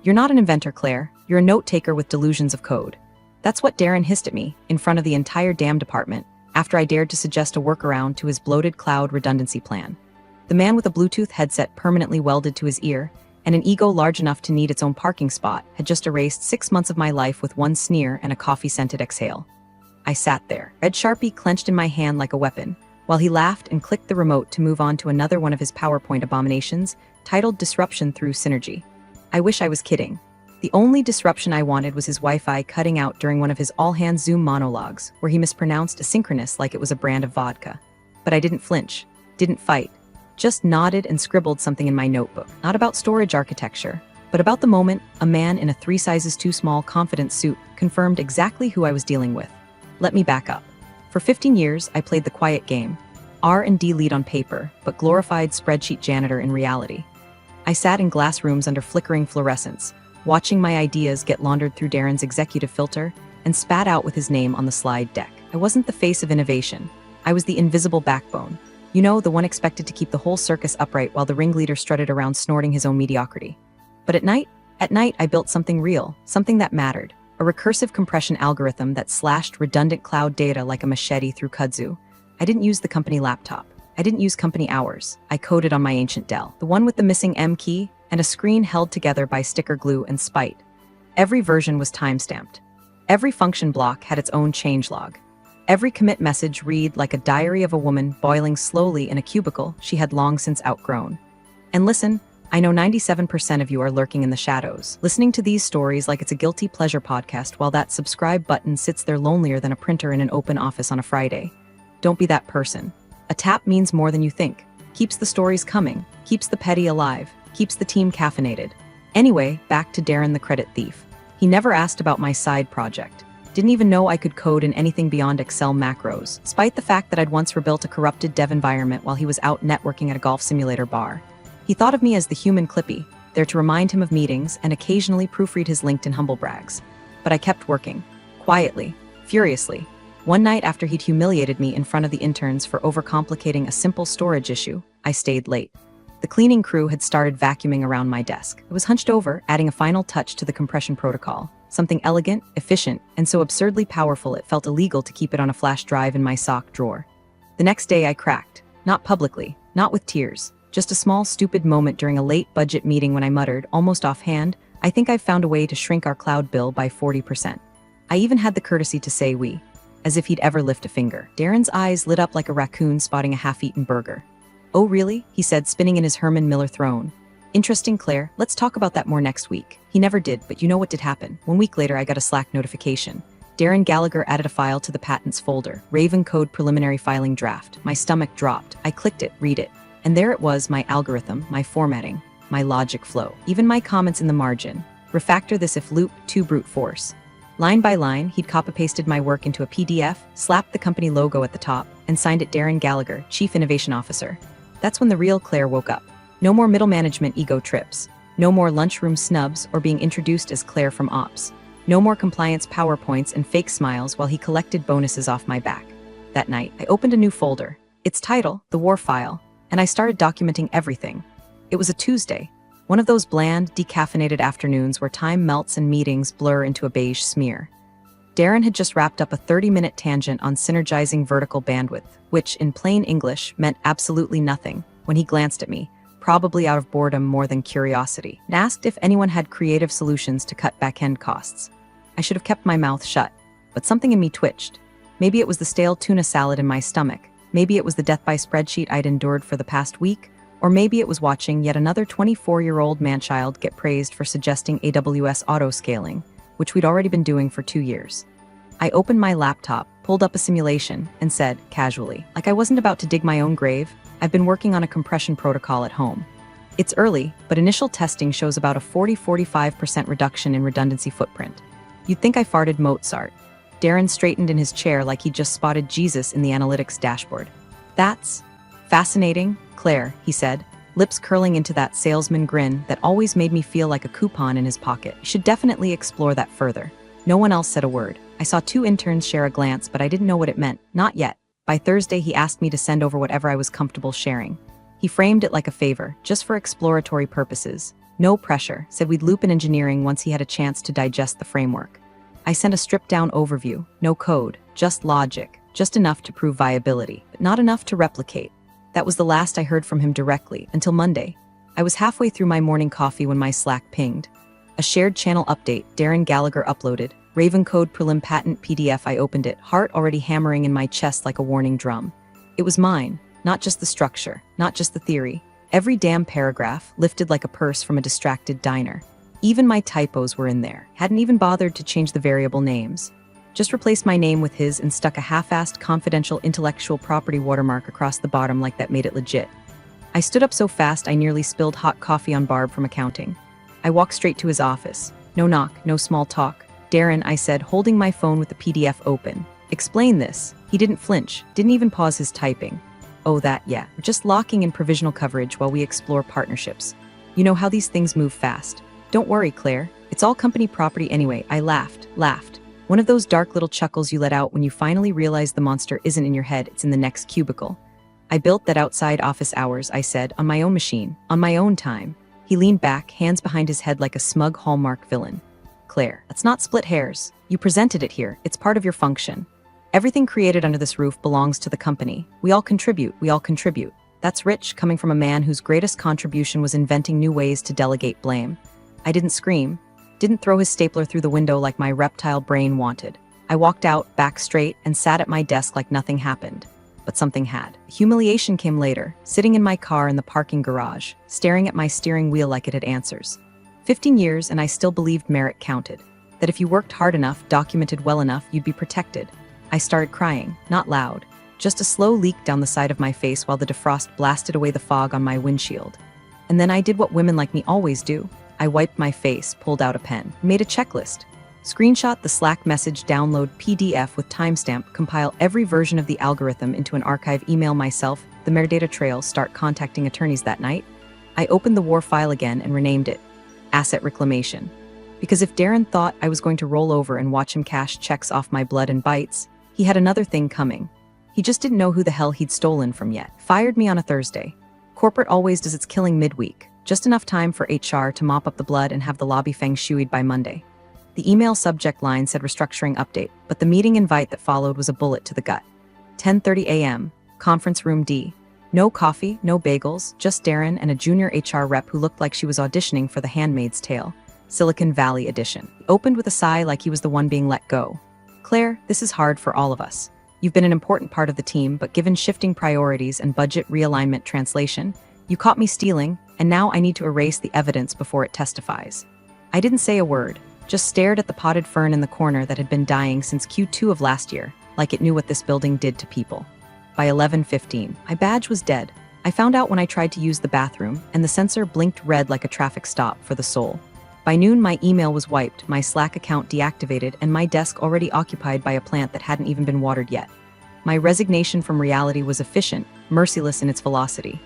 You're not an inventor, Claire. You're a note-taker with delusions of code. That's what Darren hissed at me, in front of the entire damn department, after I dared to suggest a workaround to his bloated cloud redundancy plan. The man with a Bluetooth headset permanently welded to his ear, and an ego large enough to need its own parking spot, had just erased 6 months of my life with one sneer and a coffee-scented exhale. I sat there, red Sharpie clenched in my hand like a weapon, while he laughed and clicked the remote to move on to another one of his PowerPoint abominations, titled Disruption Through Synergy. I wish I was kidding. The only disruption I wanted was his Wi-Fi cutting out during one of his all-hands Zoom monologues, where he mispronounced asynchronous like it was a brand of vodka. But I didn't flinch, didn't fight, just nodded and scribbled something in my notebook, not about storage architecture, but about the moment a man in a 3 sizes too small confidence suit confirmed exactly who I was dealing with. Let me back up. For 15 years, I played the quiet game, R&D lead on paper, but glorified spreadsheet janitor in reality. I sat in glass rooms under flickering fluorescents, watching my ideas get laundered through Darren's executive filter and spat out with his name on the slide deck. I wasn't the face of innovation. I was the invisible backbone. You know, the one expected to keep the whole circus upright while the ringleader strutted around snorting his own mediocrity. But at night, I built something real, something that mattered. A recursive compression algorithm that slashed redundant cloud data like a machete through kudzu. I didn't use the company laptop. I didn't use company hours. I coded on my ancient Dell, the one with the missing M key and a screen held together by sticker glue and spite. Every version was time-stamped. Every function block had its own changelog. Every commit message read like a diary of a woman boiling slowly in a cubicle she had long since outgrown. And listen, I know 97% of you are lurking in the shadows, listening to these stories like it's a guilty pleasure podcast while that subscribe button sits there lonelier than a printer in an open office on a Friday. Don't be that person. A tap means more than you think. Keeps the stories coming, keeps the petty alive, keeps the team caffeinated. Anyway, back to Darren the credit thief. He never asked about my side project. Didn't even know I could code in anything beyond Excel macros, despite the fact that I'd once rebuilt a corrupted dev environment while he was out networking at a golf simulator bar. He thought of me as the human Clippy, there to remind him of meetings and occasionally proofread his LinkedIn humble brags. But I kept working, quietly, furiously. One night after he'd humiliated me in front of the interns for overcomplicating a simple storage issue, I stayed late. The cleaning crew had started vacuuming around my desk. I was hunched over, adding a final touch to the compression protocol. Something elegant, efficient, and so absurdly powerful it felt illegal to keep it on a flash drive in my sock drawer. The next day I cracked. Not publicly, not with tears. Just a small stupid moment during a late budget meeting when I muttered, almost offhand, I think I've found a way to shrink our cloud bill by 40%. I even had the courtesy to say we, as if he'd ever lift a finger. Darren's eyes lit up like a raccoon spotting a half-eaten burger. Oh really? He said, spinning in his Herman Miller throne. Interesting, Claire. Let's talk about that more next week. He never did, but you know what did happen. 1 week later, I got a Slack notification. Darren Gallagher added a file to the patents folder, Raven Code Preliminary Filing Draft. My stomach dropped. I clicked it, read it. And there it was, my algorithm, my formatting, my logic flow, even my comments in the margin. Refactor this if loop, to brute force. Line by line, he'd copy-pasted my work into a PDF, slapped the company logo at the top, and signed it Darren Gallagher, Chief Innovation Officer. That's when the real Claire woke up. No more middle management ego trips. No more lunchroom snubs or being introduced as Claire from Ops. No more compliance PowerPoints and fake smiles while he collected bonuses off my back. That night, I opened a new folder. Its title, The War File, and I started documenting everything. It was a Tuesday, one of those bland, decaffeinated afternoons where time melts and meetings blur into a beige smear. Darren had just wrapped up a 30-minute tangent on synergizing vertical bandwidth, which, in plain English, meant absolutely nothing, when he glanced at me, probably out of boredom more than curiosity, and asked if anyone had creative solutions to cut back-end costs. I should have kept my mouth shut, but something in me twitched. Maybe it was the stale tuna salad in my stomach, maybe it was the death by spreadsheet I'd endured for the past week, or maybe it was watching yet another 24-year-old manchild get praised for suggesting AWS auto-scaling, which we'd already been doing for 2 years. I opened my laptop, pulled up a simulation, and said, casually, like I wasn't about to dig my own grave, I've been working on a compression protocol at home. It's early, but initial testing shows about a 40-45% reduction in redundancy footprint. You'd think I farted Mozart. Darren straightened in his chair like he'd just spotted Jesus in the analytics dashboard. That's fascinating, Claire, he said, lips curling into that salesman grin that always made me feel like a coupon in his pocket. You should definitely explore that further. No one else said a word. I saw 2 interns share a glance, but I didn't know what it meant. Not yet. By Thursday, he asked me to send over whatever I was comfortable sharing. He framed it like a favor, just for exploratory purposes. No pressure, said we'd loop in engineering once he had a chance to digest the framework. I sent a stripped-down overview, no code, just logic, just enough to prove viability, but not enough to replicate. That was the last I heard from him directly, until Monday. I was halfway through my morning coffee when my Slack pinged. A shared channel update, Darren Gallagher uploaded. Raven Code Prelim Patent PDF. I opened it, heart already hammering in my chest like a warning drum. It was mine, not just the structure, not just the theory. Every damn paragraph, lifted like a purse from a distracted diner. Even my typos were in there. Hadn't even bothered to change the variable names. Just replaced my name with his and stuck a half-assed confidential intellectual property watermark across the bottom like that made it legit. I stood up so fast I nearly spilled hot coffee on Barb from accounting. I walked straight to his office. No knock, no small talk. Darren, I said, holding my phone with the PDF open. Explain this. He didn't flinch, didn't even pause his typing. Oh, that, yeah. We're just locking in provisional coverage while we explore partnerships. You know how these things move fast. Don't worry, Claire. It's all company property anyway. I laughed. One of those dark little chuckles you let out when you finally realize the monster isn't in your head, it's in the next cubicle. I built that outside office hours, I said, on my own machine, on my own time. He leaned back, hands behind his head like a smug Hallmark villain. Claire, let's not split hairs. You presented it here. It's part of your function. Everything created under this roof belongs to the company. We all contribute. That's rich, coming from a man whose greatest contribution was inventing new ways to delegate blame. I didn't scream, didn't throw his stapler through the window like my reptile brain wanted. I walked out, back straight, and sat at my desk like nothing happened. But something had. Humiliation came later, sitting in my car in the parking garage, staring at my steering wheel like it had answers. 15 years and I still believed merit counted. That if you worked hard enough, documented well enough, you'd be protected. I started crying, not loud. Just a slow leak down the side of my face while the defrost blasted away the fog on my windshield. And then I did what women like me always do. I wiped my face, pulled out a pen, made a checklist. Screenshot the Slack message, download PDF with timestamp, compile every version of the algorithm into an archive, email myself, the metadata trail, start contacting attorneys that night. I opened the WAR file again and renamed it Asset Reclamation. Because if Darren thought I was going to roll over and watch him cash checks off my blood and bites, he had another thing coming. He just didn't know who the hell he'd stolen from yet. Fired me on a Thursday. Corporate always does its killing midweek. Just enough time for HR to mop up the blood and have the lobby feng shuied by Monday. The email subject line said restructuring update, but the meeting invite that followed was a bullet to the gut. 10:30 a.m., conference room D. No coffee, no bagels, just Darren and a junior HR rep who looked like she was auditioning for The Handmaid's Tale, Silicon Valley edition. He opened with a sigh like he was the one being let go. Claire, this is hard for all of us. You've been an important part of the team, but given shifting priorities and budget realignment translation, you caught me stealing, and now I need to erase the evidence before it testifies. I didn't say a word, just stared at the potted fern in the corner that had been dying since Q2 of last year, like it knew what this building did to people. By 11:15, my badge was dead. I found out when I tried to use the bathroom, and the sensor blinked red like a traffic stop for the soul. By noon, my email was wiped, my Slack account deactivated, and my desk already occupied by a plant that hadn't even been watered yet. My resignation from reality was efficient, merciless in its velocity.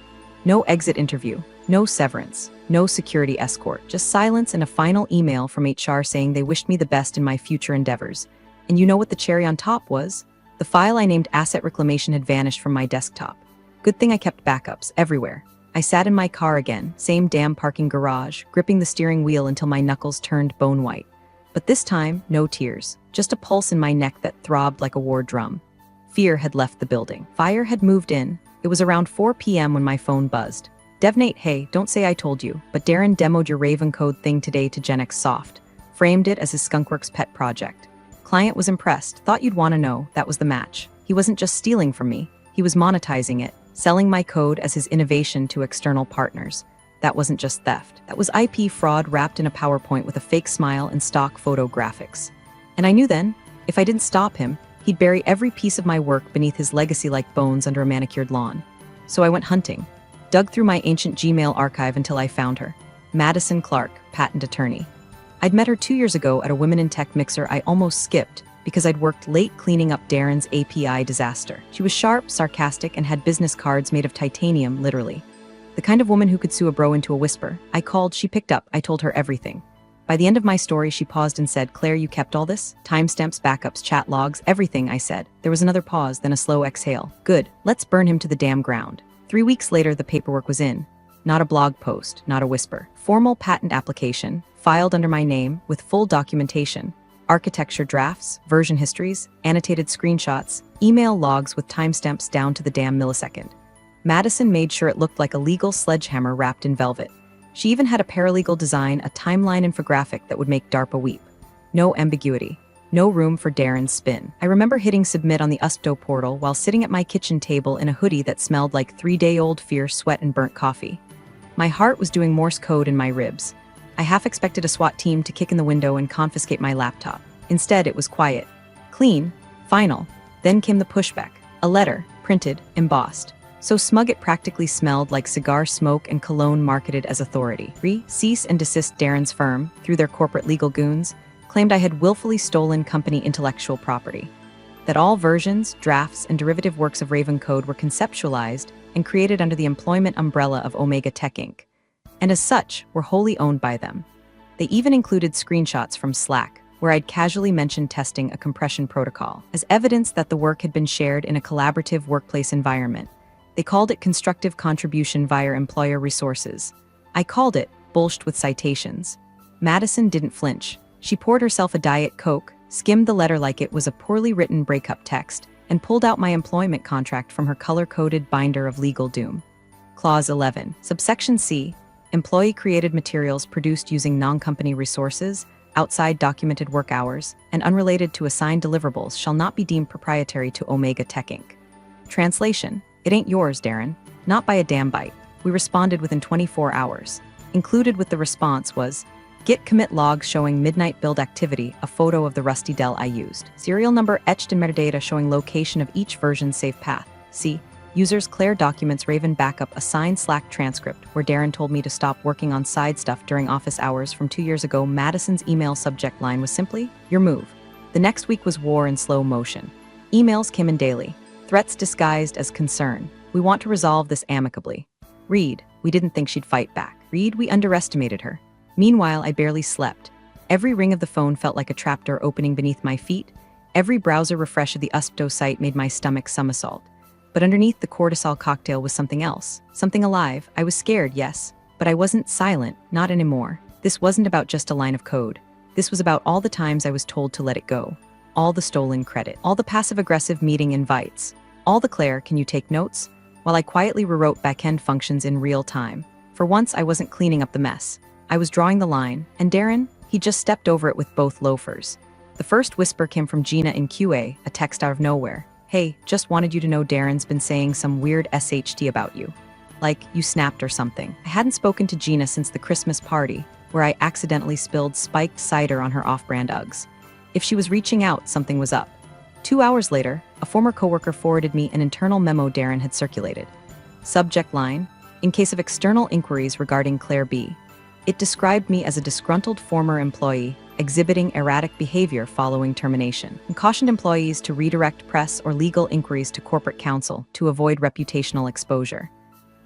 No exit interview, no severance, no security escort, just silence and a final email from HR saying they wished me the best in my future endeavors. And you know what the cherry on top was? The file I named Asset Reclamation had vanished from my desktop. Good thing I kept backups everywhere. I sat in my car again, same damn parking garage, gripping the steering wheel until my knuckles turned bone white. But this time, no tears, just a pulse in my neck that throbbed like a war drum. Fear had left the building. Fire had moved in. It was around 4 p.m. when my phone buzzed. Devnate, hey, don't say I told you, but Darren demoed your Raven Code thing today to GenX Soft. Framed it as his Skunkworks pet project. Client was impressed, thought you'd want to know, that was the match. He wasn't just stealing from me, he was monetizing it, selling my code as his innovation to external partners. That wasn't just theft. That was IP fraud wrapped in a PowerPoint with a fake smile and stock photo graphics. And I knew then, if I didn't stop him, he'd bury every piece of my work beneath his legacy like bones under a manicured lawn. So I went hunting, dug through my ancient Gmail archive until I found her. Madison Clark, patent attorney. I'd met her 2 years ago at a Women in Tech mixer I almost skipped because I'd worked late cleaning up Darren's API disaster. She was sharp, sarcastic, and had business cards made of titanium, literally. The kind of woman who could sue a bro into a whisper. I called, she picked up, I told her everything. By the end of my story, she paused and said, Claire, you kept all this? Timestamps, backups, chat logs, everything, I said. There was another pause, then a slow exhale. Good, let's burn him to the damn ground. 3 weeks later, the paperwork was in. not a blog post, not a whisper. Formal patent application, filed under my name, with full documentation. Architecture drafts, version histories, annotated screenshots, email logs with timestamps down to the damn millisecond. Madison made sure it looked like a legal sledgehammer wrapped in velvet. She even had a paralegal design a timeline infographic that would make DARPA weep. No ambiguity. No room for Darren's spin. I remember hitting submit on the USPTO portal while sitting at my kitchen table in a hoodie that smelled like 3-day-old fear, sweat, and burnt coffee. My heart was doing Morse code in my ribs. I half expected a SWAT team to kick in the window and confiscate my laptop. Instead, it was quiet, clean, final. Then came the pushback. A letter, printed, embossed. So smug it practically smelled like cigar smoke and cologne marketed as authority. Cease and desist Darren's firm, through their corporate legal goons, claimed I had willfully stolen company intellectual property. That all versions, drafts, and derivative works of Raven code were conceptualized and created under the employment umbrella of Omega Tech Inc., and as such, were wholly owned by them. They even included screenshots from Slack, where I'd casually mentioned testing a compression protocol, as evidence that the work had been shared in a collaborative workplace environment. They called it constructive contribution via employer resources. I called it bullshit with citations. Madison didn't flinch. She poured herself a Diet Coke, skimmed the letter like it was a poorly written breakup text, and pulled out my employment contract from her color-coded binder of legal doom. Clause 11, subsection C, employee-created materials produced using non-company resources, outside documented work hours, and unrelated to assigned deliverables shall not be deemed proprietary to Omega Tech Inc. Translation: it ain't yours, Darren. Not by a damn bite. We responded within 24 hours. Included with the response was, Git commit logs showing midnight build activity, a photo of the rusty Dell I used. Serial number etched in metadata showing location of each version's safe path. C. Users Claire documents Raven backup a signed Slack transcript where Darren told me to stop working on side stuff during office hours from 2 years ago. Madison's email subject line was simply, your move. The next week was war in slow motion. Emails came in daily. Threats disguised as concern. We want to resolve this amicably. Read, we didn't think she'd fight back. Read, we underestimated her. Meanwhile, I barely slept. Every ring of the phone felt like a trapdoor opening beneath my feet. Every browser refresh of the USPTO site made my stomach somersault. But underneath the cortisol cocktail was something else. Something alive. I was scared, yes. But I wasn't silent, not anymore. This wasn't about just a line of code. This was about all the times I was told to let it go. All the stolen credit. All the passive-aggressive meeting invites. All the Claire, can you take notes? While I quietly rewrote backend functions in real time. For once, I wasn't cleaning up the mess. I was drawing the line, and Darren, he just stepped over it with both loafers. The first whisper came from Gina in QA, a text out of nowhere. Hey, just wanted you to know Darren's been saying some weird SHT about you. Like, you snapped or something. I hadn't spoken to Gina since the Christmas party, where I accidentally spilled spiked cider on her off-brand Uggs. If she was reaching out, something was up. 2 hours later, a former coworker forwarded me an internal memo Darren had circulated. Subject line, in case of external inquiries regarding Claire B. It described me as a disgruntled former employee exhibiting erratic behavior following termination, and cautioned employees to redirect press or legal inquiries to corporate counsel to avoid reputational exposure.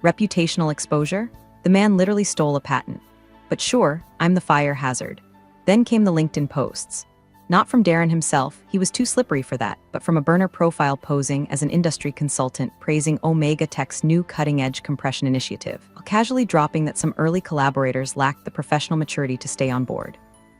Reputational exposure? The man literally stole a patent. But sure, I'm the fire hazard. Then came the LinkedIn posts. Not from Darren himself, he was too slippery for that, but from a burner profile posing as an industry consultant praising Omega Tech's new cutting-edge compression initiative, while casually dropping that some early collaborators lacked the professional maturity to stay on board.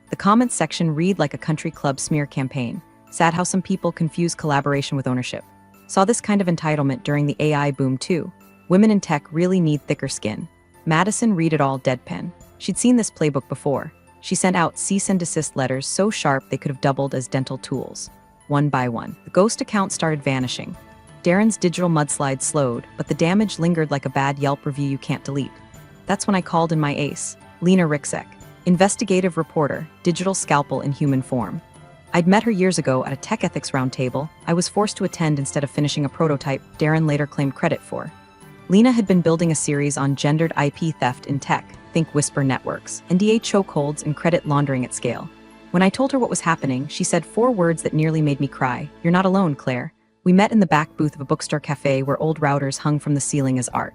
The comments section read like a country club smear campaign. Sad how some people confuse collaboration with ownership. Saw this kind of entitlement during the AI boom too. Women in tech really need thicker skin. Madison read it all deadpan. She'd seen this playbook before. She sent out cease and desist letters so sharp they could have doubled as dental tools. One by one, the ghost account started vanishing. Darren's digital mudslide slowed, but the damage lingered like a bad Yelp review you can't delete. That's when I called in my ace, Lena Riksek, investigative reporter, digital scalpel in human form. I'd met her years ago at a tech ethics roundtable I was forced to attend instead of finishing a prototype Darren later claimed credit for. Lena had been building a series on gendered IP theft in tech, think Whisper networks, NDA chokeholds, and credit laundering at scale. When I told her what was happening, she said 4 words that nearly made me cry. You're not alone, Claire. We met in the back booth of a bookstore cafe where old routers hung from the ceiling as art.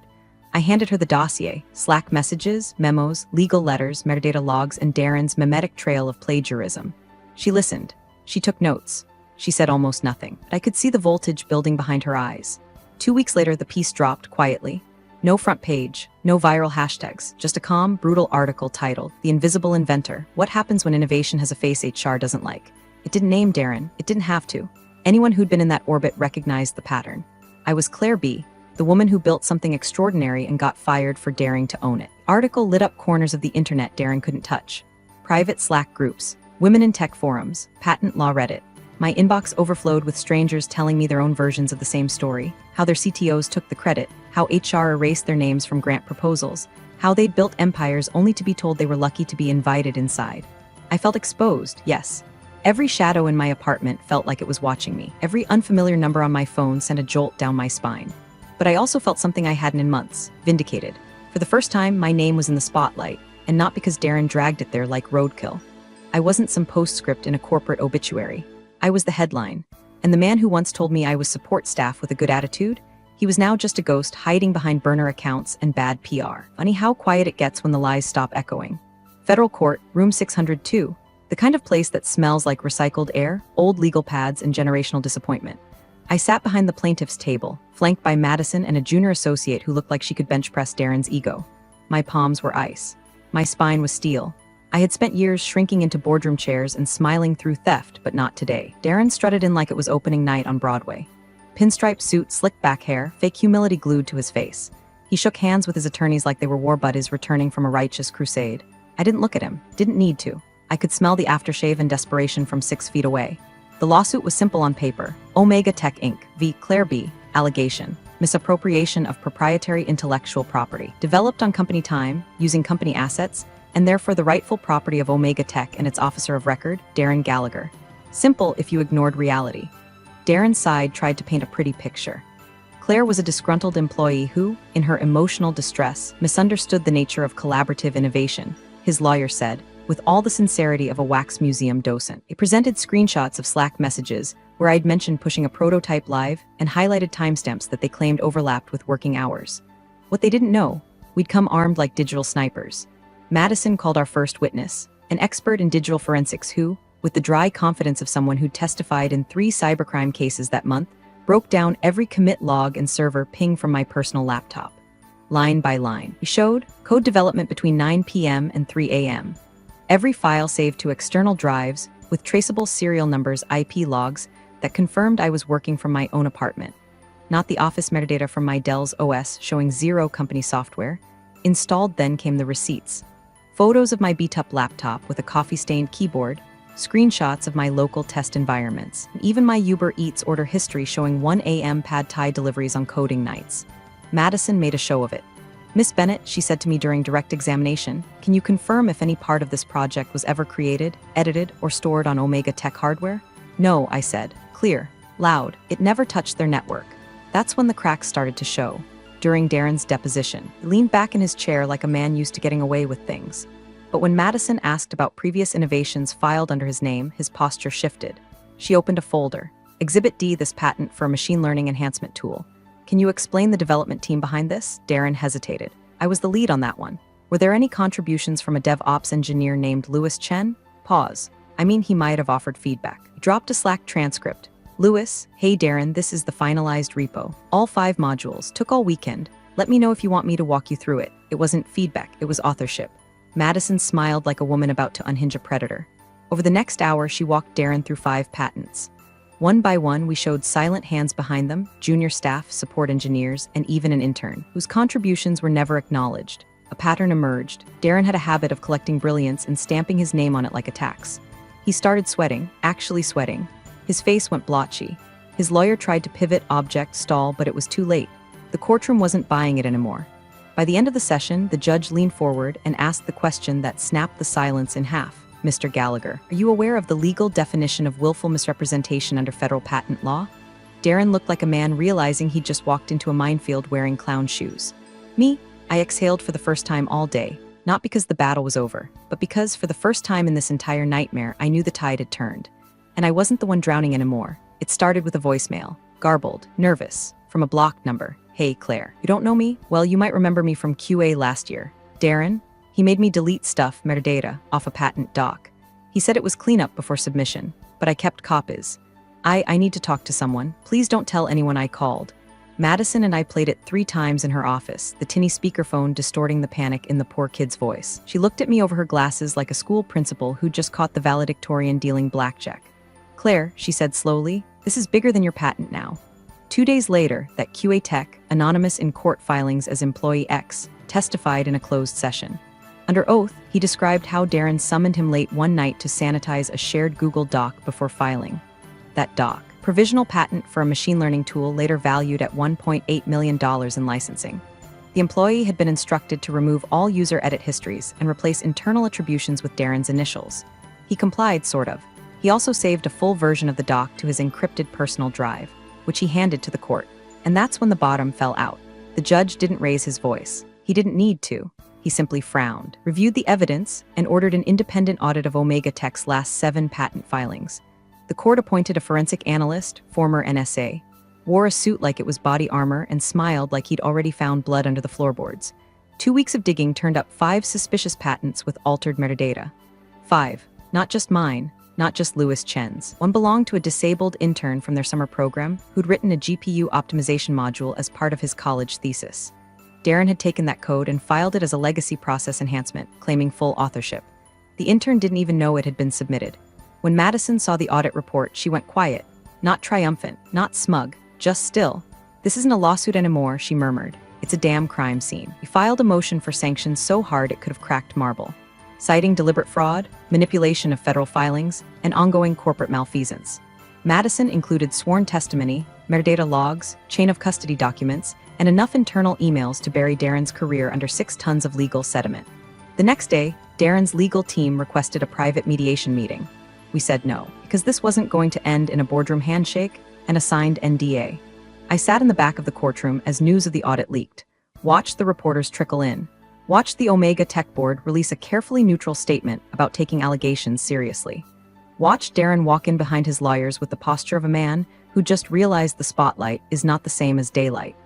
I handed her the dossier, Slack messages, memos, legal letters, metadata logs, and Darren's memetic trail of plagiarism. She listened. She took notes. She said almost nothing, but I could see the voltage building behind her eyes. 2 weeks later, the piece dropped quietly. No front page, no viral hashtags, just a calm, brutal article titled, The Invisible Inventor, What Happens When Innovation Has a Face HR Doesn't Like. It didn't name Darren, it didn't have to. Anyone who'd been in that orbit recognized the pattern. I was Claire B., the woman who built something extraordinary and got fired for daring to own it. Article lit up corners of the internet Darren couldn't touch. Private Slack groups, women in tech forums, patent law Reddit. My inbox overflowed with strangers telling me their own versions of the same story, how their CTOs took the credit, how HR erased their names from grant proposals, how they'd built empires only to be told they were lucky to be invited inside. I felt exposed, yes. Every shadow in my apartment felt like it was watching me. Every unfamiliar number on my phone sent a jolt down my spine. But I also felt something I hadn't in months, vindicated. For the first time, my name was in the spotlight, and not because Darren dragged it there like roadkill. I wasn't some postscript in a corporate obituary. I was the headline, and the man who once told me I was support staff with a good attitude, he was now just a ghost hiding behind burner accounts and bad PR. Funny how quiet it gets when the lies stop echoing. Federal Court, Room 602, the kind of place that smells like recycled air, old legal pads, and generational disappointment. I sat behind the plaintiff's table, flanked by Madison and a junior associate who looked like she could bench press Darren's ego. My palms were ice. My spine was steel. I had spent years shrinking into boardroom chairs and smiling through theft, but not today. Darren strutted in like it was opening night on Broadway. Pinstripe suit, slicked back hair, fake humility glued to his face. He shook hands with his attorneys like they were war buddies returning from a righteous crusade. I didn't look at him, didn't need to. I could smell the aftershave and desperation from 6 feet away. The lawsuit was simple on paper. Omega Tech Inc. v. Claire B. Allegation. Misappropriation of proprietary intellectual property. Developed on company time, using company assets, and therefore the rightful property of Omega Tech and its officer of record, Darren Gallagher. Simple if you ignored reality. Darren's side tried to paint a pretty picture. Claire was a disgruntled employee who, in her emotional distress, misunderstood the nature of collaborative innovation, his lawyer said, with all the sincerity of a wax museum docent. It presented screenshots of Slack messages where I'd mentioned pushing a prototype live and highlighted timestamps that they claimed overlapped with working hours. What they didn't know, we'd come armed like digital snipers. Madison called our first witness, an expert in digital forensics who, with the dry confidence of someone who testified in 3 cybercrime cases that month, broke down every commit log and server ping from my personal laptop. Line by line. He showed code development between 9 p.m. and 3 a.m. Every file saved to external drives with traceable serial numbers, IP logs that confirmed I was working from my own apartment. Not the office metadata from my Dell's OS showing 0 company software. Installed then came the receipts. Photos of my beat-up laptop with a coffee-stained keyboard, screenshots of my local test environments, and even my Uber Eats order history showing 1 a.m. pad thai deliveries on coding nights. Madison made a show of it. Miss Bennett, she said to me during direct examination, can you confirm if any part of this project was ever created, edited, or stored on Omega Tech hardware? No, I said, clear, loud, it never touched their network. That's when the cracks started to show. During Darren's deposition, he leaned back in his chair like a man used to getting away with things. But when Madison asked about previous innovations filed under his name, his posture shifted. She opened a folder. Exhibit D, this patent for a machine learning enhancement tool. Can you explain the development team behind this? Darren hesitated. I was the lead on that one. Were there any contributions from a DevOps engineer named Louis Chen? Pause. I mean, he might have offered feedback. He dropped a Slack transcript. Louis, hey Darren, this is the finalized repo. All 5 modules, took all weekend. Let me know if you want me to walk you through it. It wasn't feedback, it was authorship. Madison smiled like a woman about to unhinge a predator. Over the next hour, she walked Darren through 5 patents. One by one, we showed silent hands behind them, junior staff, support engineers, and even an intern, whose contributions were never acknowledged. A pattern emerged. Darren had a habit of collecting brilliance and stamping his name on it like a tax. He started sweating, actually sweating. His face went blotchy. His lawyer tried to pivot, object, stall, but it was too late. The courtroom wasn't buying it anymore. By the end of the session, the judge leaned forward and asked the question that snapped the silence in half. Mr. Gallagher, are you aware of the legal definition of willful misrepresentation under federal patent law? Darren looked like a man realizing he'd just walked into a minefield wearing clown shoes. Me? I exhaled for the first time all day, not because the battle was over, but because for the first time in this entire nightmare, I knew the tide had turned. And I wasn't the one drowning anymore. It started with a voicemail, garbled, nervous, from a blocked number. Hey, Claire, you don't know me? Well, you might remember me from QA last year. Darren? He made me delete stuff, metadata, off a patent doc. He said it was cleanup before submission, but I kept copies. I need to talk to someone. Please don't tell anyone I called. Madison and I played it 3 times in her office, the tinny speakerphone distorting the panic in the poor kid's voice. She looked at me over her glasses like a school principal who'd just caught the valedictorian dealing blackjack. "Claire," she said slowly, "this is bigger than your patent now." 2 days later, that QA tech, anonymous in court filings as Employee X, testified in a closed session. Under oath, he described how Darren summoned him late one night to sanitize a shared Google Doc before filing. That doc, provisional patent for a machine learning tool later valued at $1.8 million in licensing. The employee had been instructed to remove all user edit histories and replace internal attributions with Darren's initials. He complied, sort of. He also saved a full version of the doc to his encrypted personal drive, which he handed to the court. And that's when the bottom fell out. The judge didn't raise his voice. He didn't need to. He simply frowned, reviewed the evidence, and ordered an independent audit of Omega Tech's last 7 patent filings. The court appointed a forensic analyst, former NSA, wore a suit like it was body armor, and smiled like he'd already found blood under the floorboards. 2 weeks of digging turned up 5 suspicious patents with altered metadata. 5. Not just mine, not just Louis Chen's. One belonged to a disabled intern from their summer program who'd written a GPU optimization module as part of his college thesis. Darren had taken that code and filed it as a legacy process enhancement, claiming full authorship. The intern didn't even know it had been submitted. When Madison saw the audit report, she went quiet. Not triumphant, not smug, just still. "This isn't a lawsuit anymore," she murmured. "It's a damn crime scene." He filed a motion for sanctions so hard it could have cracked marble, citing deliberate fraud, manipulation of federal filings, and ongoing corporate malfeasance. Madison included sworn testimony, metadata logs, chain of custody documents, and enough internal emails to bury Darren's career under 6 tons of legal sediment. The next day, Darren's legal team requested a private mediation meeting. We said no, because this wasn't going to end in a boardroom handshake and a signed NDA. I sat in the back of the courtroom as news of the audit leaked, watched the reporters trickle in, watched the Omega Tech Board release a carefully neutral statement about taking allegations seriously, watched Darren walk in behind his lawyers with the posture of a man who just realized the spotlight is not the same as daylight.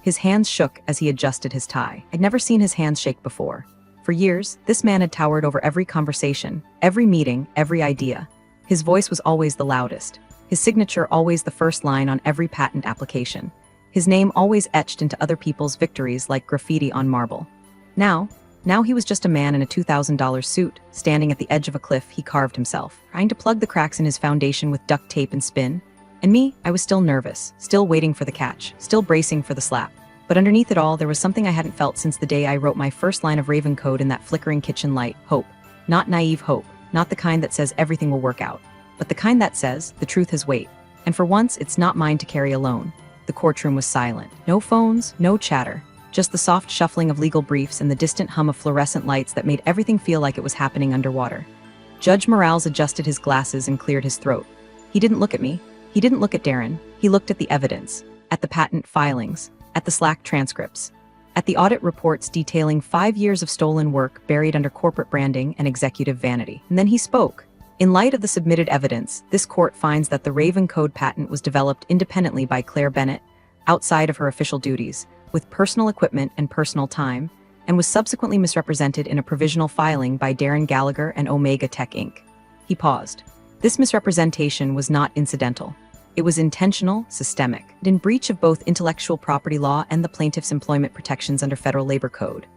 His hands shook as he adjusted his tie. I'd never seen his hands shake before. For years, this man had towered over every conversation, every meeting, every idea. His voice was always the loudest. His signature always the first line on every patent application. His name always etched into other people's victories like graffiti on marble. Now he was just a man in a $2,000 suit, standing at the edge of a cliff he carved himself, trying to plug the cracks in his foundation with duct tape and spin. And me, I was still nervous, still waiting for the catch, still bracing for the slap. But underneath it all, there was something I hadn't felt since the day I wrote my first line of Raven code in that flickering kitchen light. Hope. Not naive hope. Not the kind that says everything will work out. But the kind that says, the truth has weight. And for once, it's not mine to carry alone. The courtroom was silent. No phones, no chatter. Just the soft shuffling of legal briefs and the distant hum of fluorescent lights that made everything feel like it was happening underwater. Judge Morales adjusted his glasses and cleared his throat. He didn't look at me. He didn't look at Darren. He looked at the evidence, at the patent filings, at the Slack transcripts, at the audit reports detailing 5 years of stolen work buried under corporate branding and executive vanity. And then he spoke. In light of the submitted evidence, this court finds that the Raven Code patent was developed independently by Claire Bennett, outside of her official duties, with personal equipment and personal time, and was subsequently misrepresented in a provisional filing by Darren Gallagher and Omega Tech Inc. He paused. This misrepresentation was not incidental. It was intentional, systemic, and in breach of both intellectual property law and the plaintiff's employment protections under federal labor code.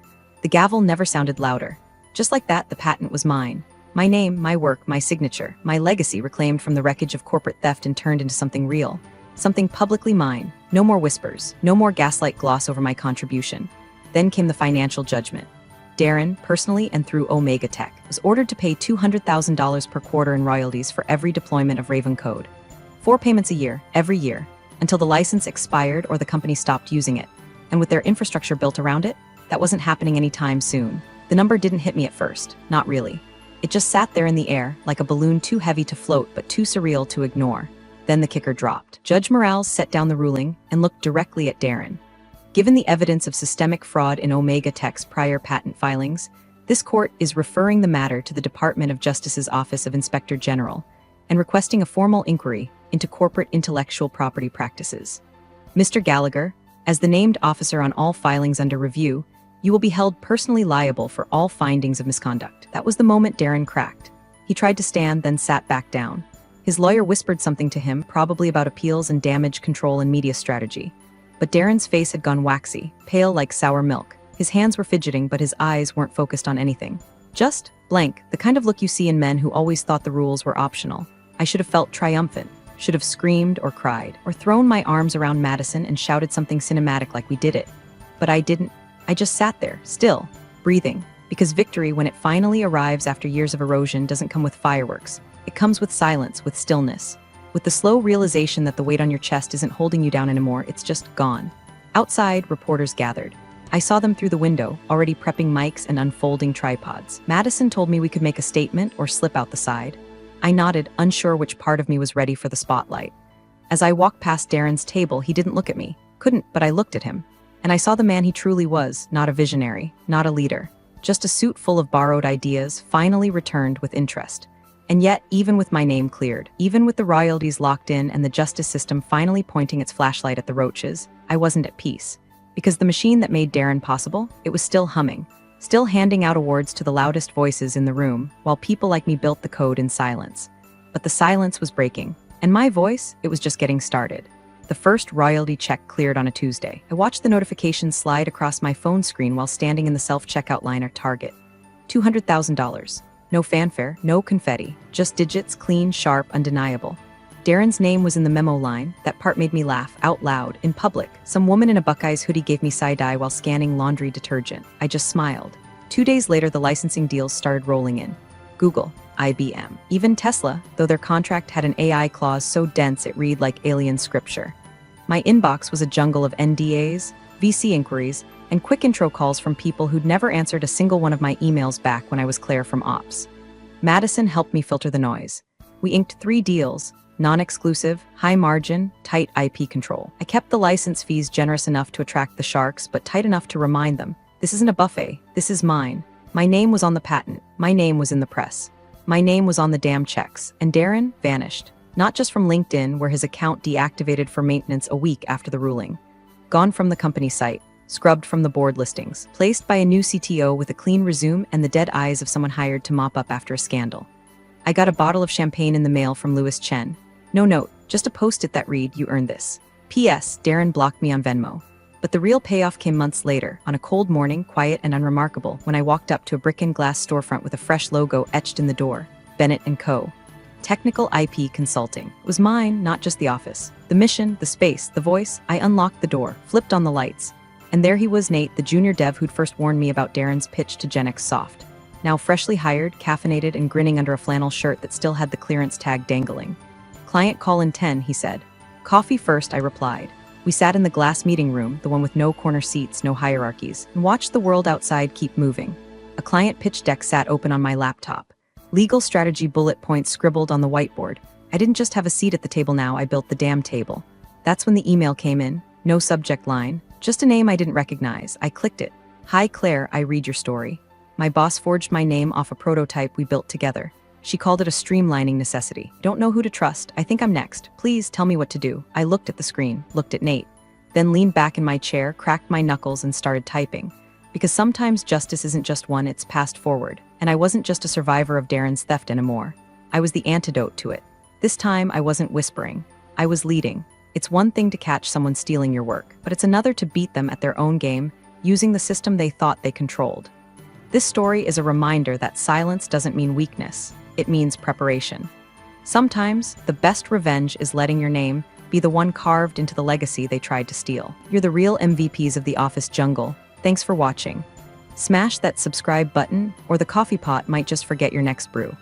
The gavel never sounded louder. Just like that, the patent was mine. My name, my work, my signature, my legacy reclaimed from the wreckage of corporate theft and turned into something real. Something publicly mine. No more whispers, no more gaslight gloss over my contribution. Then came the financial judgment. Darren, personally and through Omega Tech, was ordered to pay $200,000 per quarter in royalties for every deployment of Raven Code. 4 payments a year, every year, until the license expired or the company stopped using it. And with their infrastructure built around it, that wasn't happening anytime soon. The number didn't hit me at first, not really. It just sat there in the air, like a balloon too heavy to float but too surreal to ignore. Then the kicker dropped. Judge Morales set down the ruling and looked directly at Darren. Given the evidence of systemic fraud in Omega Tech's prior patent filings, this court is referring the matter to the Department of Justice's Office of Inspector General and requesting a formal inquiry into corporate intellectual property practices. Mr. Gallagher, as the named officer on all filings under review, you will be held personally liable for all findings of misconduct. That was the moment Darren cracked. He tried to stand, then sat back down. His lawyer whispered something to him, probably about appeals and damage control and media strategy. But Darren's face had gone waxy, pale like sour milk. His hands were fidgeting, but his eyes weren't focused on anything. Just blank, the kind of look you see in men who always thought the rules were optional. I should have felt triumphant, should have screamed or cried, or thrown my arms around Madison and shouted something cinematic like we did it. But I didn't. I just sat there, still, breathing, because victory, when it finally arrives after years of erosion, doesn't come with fireworks. It comes with silence, with stillness, with the slow realization that the weight on your chest isn't holding you down anymore, it's just gone. Outside, reporters gathered. I saw them through the window, already prepping mics and unfolding tripods. Madison told me we could make a statement or slip out the side. I nodded, unsure which part of me was ready for the spotlight. As I walked past Darren's table, he didn't look at me. Couldn't, but I looked at him. And I saw the man he truly was, not a visionary, not a leader. Just a suit full of borrowed ideas, finally returned with interest. And yet, even with my name cleared, even with the royalties locked in and the justice system finally pointing its flashlight at the roaches, I wasn't at peace. Because the machine that made Darren possible, it was still humming, still handing out awards to the loudest voices in the room, while people like me built the code in silence. But the silence was breaking, and my voice, it was just getting started. The first royalty check cleared on a Tuesday. I watched the notifications slide across my phone screen while standing in the self-checkout line at Target. $200,000. No fanfare, no confetti, just digits, clean, sharp, undeniable. Darren's name was in the memo line. That part made me laugh, out loud, in public. Some woman in a Buckeyes hoodie gave me side-eye while scanning laundry detergent. I just smiled. 2 days later, the licensing deals started rolling in. Google, IBM, even Tesla, though their contract had an AI clause so dense it read like alien scripture. My inbox was a jungle of NDAs, VC inquiries, and quick intro calls from people who'd never answered a single one of my emails back when I was Claire from Ops. Madison helped me filter the noise. We inked 3 deals, non-exclusive, high margin, tight IP control. I kept the license fees generous enough to attract the sharks, but tight enough to remind them, this isn't a buffet, this is mine. My name was on the patent, my name was in the press. My name was on the damn checks, and Darren vanished. Not just from LinkedIn, where his account deactivated for maintenance a week after the ruling. Gone from the company site, scrubbed from the board listings, placed by a new CTO with a clean resume and the dead eyes of someone hired to mop up after a scandal. I got a bottle of champagne in the mail from Louis Chen. No note, just a post-it that read, "You earned this." P.S. Darren blocked me on Venmo. But the real payoff came months later, on a cold morning, quiet and unremarkable, when I walked up to a brick-and-glass storefront with a fresh logo etched in the door, Bennett & Co. Technical IP Consulting. It was mine, not just the office. The mission, the space, the voice. I unlocked the door, flipped on the lights. And there he was, Nate, the junior dev who'd first warned me about Darren's pitch to Gen X Soft. Now freshly hired, caffeinated, and grinning under a flannel shirt that still had the clearance tag dangling. "Client call in 10, he said. "Coffee first," I replied. We sat in the glass meeting room, the one with no corner seats, no hierarchies, and watched the world outside keep moving. A client pitch deck sat open on my laptop. Legal strategy bullet points scribbled on the whiteboard. I didn't just have a seat at the table now, I built the damn table. That's when the email came in. No subject line. Just a name I didn't recognize. I clicked it. "Hi Claire, I read your story." My boss forged my name off a prototype we built together. She called it a streamlining necessity. "Don't know who to trust. I think I'm next. Please tell me what to do." I looked at the screen, looked at Nate, then leaned back in my chair, cracked my knuckles, and started typing. Because sometimes justice isn't just won, it's passed forward. And I wasn't just a survivor of Darren's theft anymore. I was the antidote to it. This time, I wasn't whispering. I was leading. It's one thing to catch someone stealing your work, but it's another to beat them at their own game, using the system they thought they controlled. This story is a reminder that silence doesn't mean weakness. It means preparation. Sometimes, the best revenge is letting your name be the one carved into the legacy they tried to steal. You're the real MVPs of the office jungle. Thanks for watching. Smash that subscribe button, or the coffee pot might just forget your next brew.